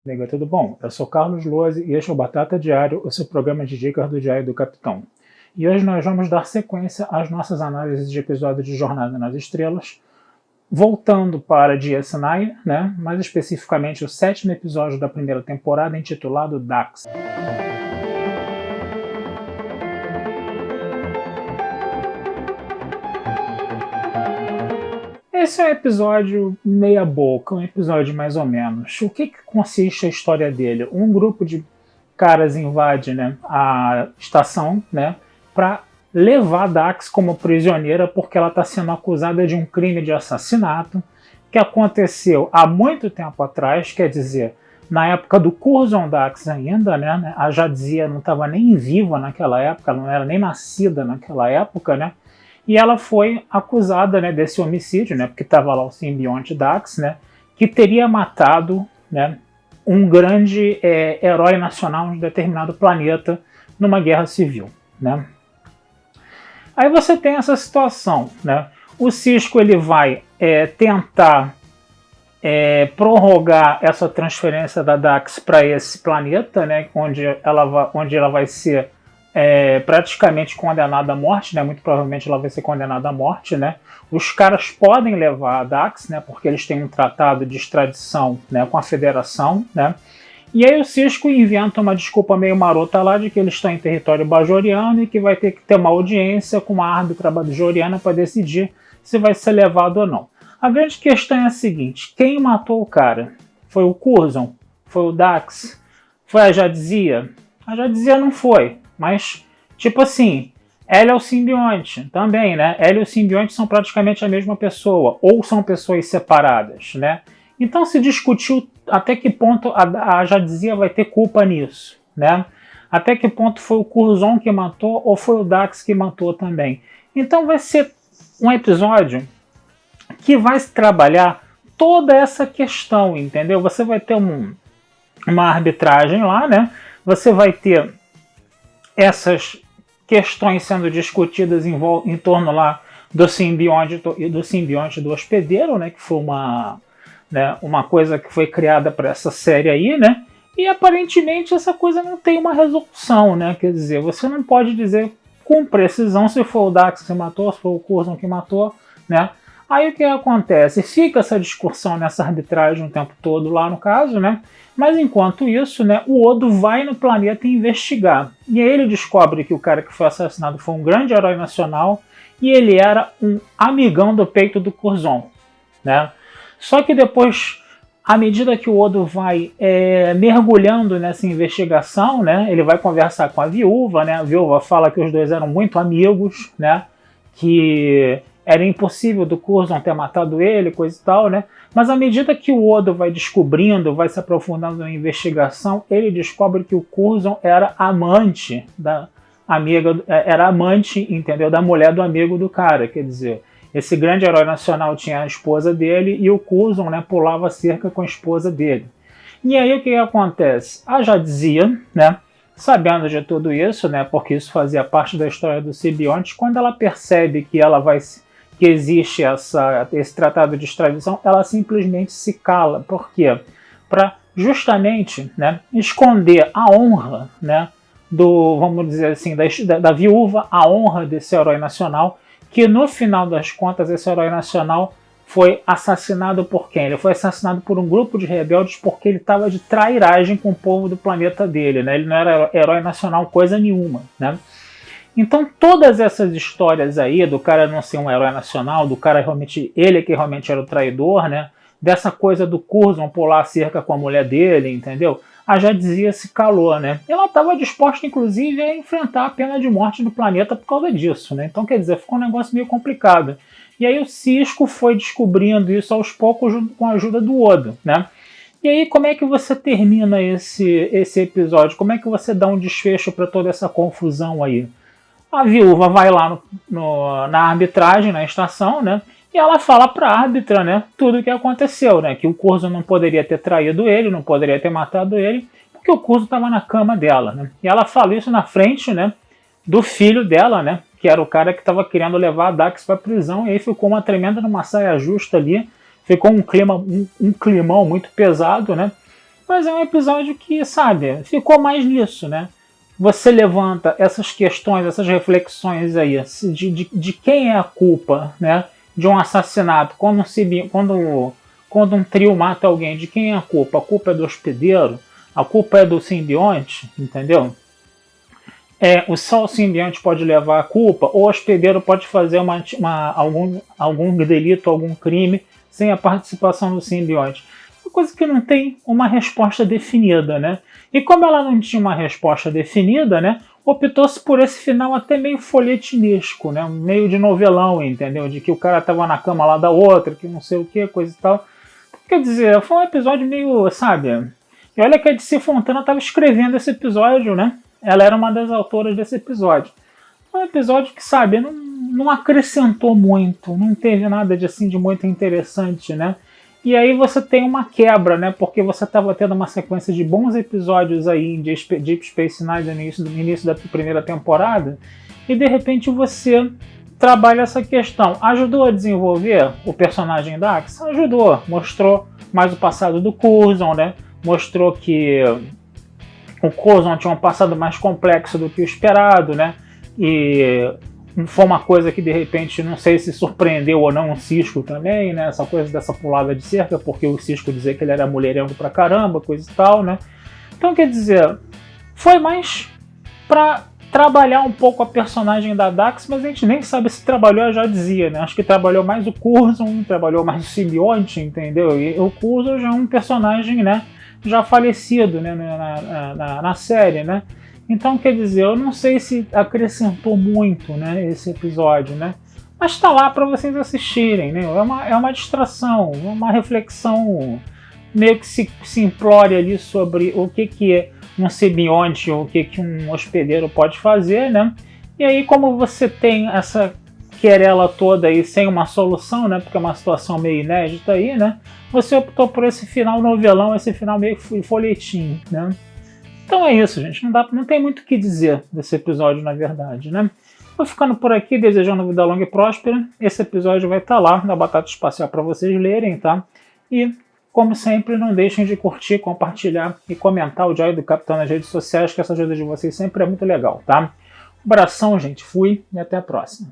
Amiga, tudo bom? Eu sou Carlos Lose e este é o Batata Diário, o seu programa de dicas do Diário do Capitão. E hoje nós vamos dar sequência às nossas análises de episódios de Jornada nas Estrelas, voltando para DS9, né? Mais especificamente o sétimo episódio da primeira temporada, intitulado Dax. Esse é um episódio meia boca, um episódio mais ou menos. O que consiste a história dele? Um grupo de caras invade, né, a estação, né, para levar Dax como prisioneira porque ela está sendo acusada de um crime de assassinato que aconteceu há muito tempo atrás, quer dizer, na época do Curzon Dax ainda, né, a Jadzia não estava nem viva naquela época, ela não era nem nascida naquela época, né, e ela foi acusada, né, desse homicídio, né, porque estava lá o simbionte Dax, né, que teria matado, né, um grande herói nacional de um determinado planeta numa guerra civil, né. Aí você tem essa situação, né, o Cisco ele vai tentar prorrogar essa transferência da Dax para esse planeta, né, onde ela vai ser praticamente condenada à morte, né? Muito provavelmente ela vai ser condenada à morte, né? Os caras podem levar a Dax, né? Porque eles têm um tratado de extradição, né, com a Federação, né? E aí o Cisco inventa uma desculpa meio marota lá de que eles estão em território bajoriano e que vai ter que ter uma audiência com uma árbitra bajoriana para decidir se vai ser levado ou não. A grande questão é a seguinte: quem matou o cara? Foi o Curzon? Foi o Dax? Foi a Jadzia? A Jadzia não foi. Mas, tipo assim, ela é o simbionte também, né? Ela e o simbionte são praticamente a mesma pessoa, ou são pessoas separadas, né? Então se discutiu até que ponto a Jadzia vai ter culpa nisso, né? Até que ponto foi o Curzon que matou ou foi o Dax que matou também. Então vai ser um episódio que vai trabalhar toda essa questão, entendeu? Você vai ter uma arbitragem lá, né? Você vai ter essas questões sendo discutidas em torno lá do simbionte do hospedeiro, né, que foi uma coisa que foi criada para essa série aí, né, e aparentemente essa coisa não tem uma resolução, né, quer dizer, você não pode dizer com precisão se foi o Dax que matou, se foi o Curzon que matou, né. Aí o que acontece? Fica essa discussão nessa arbitragem o tempo todo lá no caso, né? Mas enquanto isso, né, o Odo vai no planeta investigar. E aí ele descobre que o cara que foi assassinado foi um grande herói nacional e ele era um amigão do peito do Curzon, né? Só que depois, à medida que o Odo vai mergulhando nessa investigação, né, ele vai conversar com a viúva, né? A viúva fala que os dois eram muito amigos, né? Que era impossível do Curzon ter matado ele, coisa e tal, né? Mas à medida que o Odo vai descobrindo, vai se aprofundando na investigação, ele descobre que o Curzon era amante da amiga, era amante, entendeu? Da mulher do amigo do cara, quer dizer, esse grande herói nacional tinha a esposa dele e o Curzon, né, pulava cerca com a esposa dele. E aí o que acontece? A Jadzia, né, sabendo de tudo isso, né, porque isso fazia parte da história do simbionte, quando ela percebe que existe esse tratado de extradição, ela simplesmente se cala. Por quê? Para justamente, né, esconder a honra, né, vamos dizer assim, da viúva, a honra desse herói nacional, que no final das contas esse herói nacional foi assassinado por quem? Ele foi assassinado por um grupo de rebeldes porque ele estava de trairagem com o povo do planeta dele, né? Ele não era herói nacional coisa nenhuma, né? Então todas essas histórias aí do cara não ser um herói nacional, do cara realmente, ele que realmente era o traidor, né? Dessa coisa do Curzon pular a cerca com a mulher dele, entendeu? A Jadzia se calou, né? Ela estava disposta, inclusive, a enfrentar a pena de morte do planeta por causa disso, né? Então, quer dizer, ficou um negócio meio complicado. E aí o Cisco foi descobrindo isso aos poucos com a ajuda do Odo, né? E aí como é que você termina esse episódio? Como é que você dá um desfecho para toda essa confusão aí? A viúva vai lá na arbitragem, na estação, né? E ela fala para a árbitra, né, tudo o que aconteceu, né? Que o Curzon não poderia ter traído ele, não poderia ter matado ele, porque o Curzon estava na cama dela, né? E ela fala isso na frente, né, do filho dela, né? Que era o cara que estava querendo levar a Dax para a prisão, e aí ficou uma tremenda numa saia justa ali, ficou um climão muito pesado, né? Mas é um episódio que, sabe, ficou mais nisso, né? Você levanta essas questões, essas reflexões aí de quem é a culpa, né? De um assassinato, quando um trio mata alguém, de quem é a culpa? A culpa é do hospedeiro? A culpa é do simbionte? Entendeu? Só o simbionte pode levar a culpa, ou o hospedeiro pode fazer algum delito, algum crime, sem a participação do simbionte. Uma coisa que não tem uma resposta definida, né? E como ela não tinha uma resposta definida, né? Optou-se por esse final até meio folhetinesco, né? Meio de novelão, entendeu? De que o cara tava na cama lá da outra, que não sei o que, coisa e tal. Quer dizer, foi um episódio meio, sabe? E olha que a DC Fontana estava escrevendo esse episódio, né? Ela era uma das autoras desse episódio. Foi um episódio que, sabe, não acrescentou muito, não teve nada de assim de muito interessante, né? E aí você tem uma quebra, né? Porque você estava tendo uma sequência de bons episódios aí em Deep Space Nine no início da primeira temporada, e de repente você trabalha essa questão. Ajudou a desenvolver o personagem Dax? Ajudou. Mostrou mais o passado do Curzon, né? Mostrou que o Curzon tinha um passado mais complexo do que o esperado, né? E foi uma coisa que de repente, não sei se surpreendeu ou não o Cisco também, né? Essa coisa dessa pulada de cerca, porque o Cisco dizia que ele era mulherengo pra caramba, coisa e tal, né? Então, quer dizer, foi mais pra trabalhar um pouco a personagem da Dax, mas a gente nem sabe se trabalhou, já dizia, né? Acho que trabalhou mais o Curzon, trabalhou mais o simbionte, entendeu? E o Curzon já é um personagem, né? Já falecido, né? Na série, né? Então, quer dizer, eu não sei se acrescentou muito, né, esse episódio, né? Mas está lá para vocês assistirem, né? É uma distração, uma reflexão meio que se implore ali sobre o que é um simbionte ou o que um hospedeiro pode fazer, né? E aí, como você tem essa querela toda aí sem uma solução, né? Porque é uma situação meio inédita aí, né? Você optou por esse final novelão, esse final meio folhetim, né? Então é isso, gente. Não tem muito o que dizer desse episódio, na verdade, né? Vou ficando por aqui, desejando vida longa e próspera. Esse episódio vai estar lá na Batata Espacial para vocês lerem, tá? E, como sempre, não deixem de curtir, compartilhar e comentar o Diário do Capitão nas redes sociais, que essa ajuda de vocês sempre é muito legal, tá? Um abração, gente. Fui e até a próxima.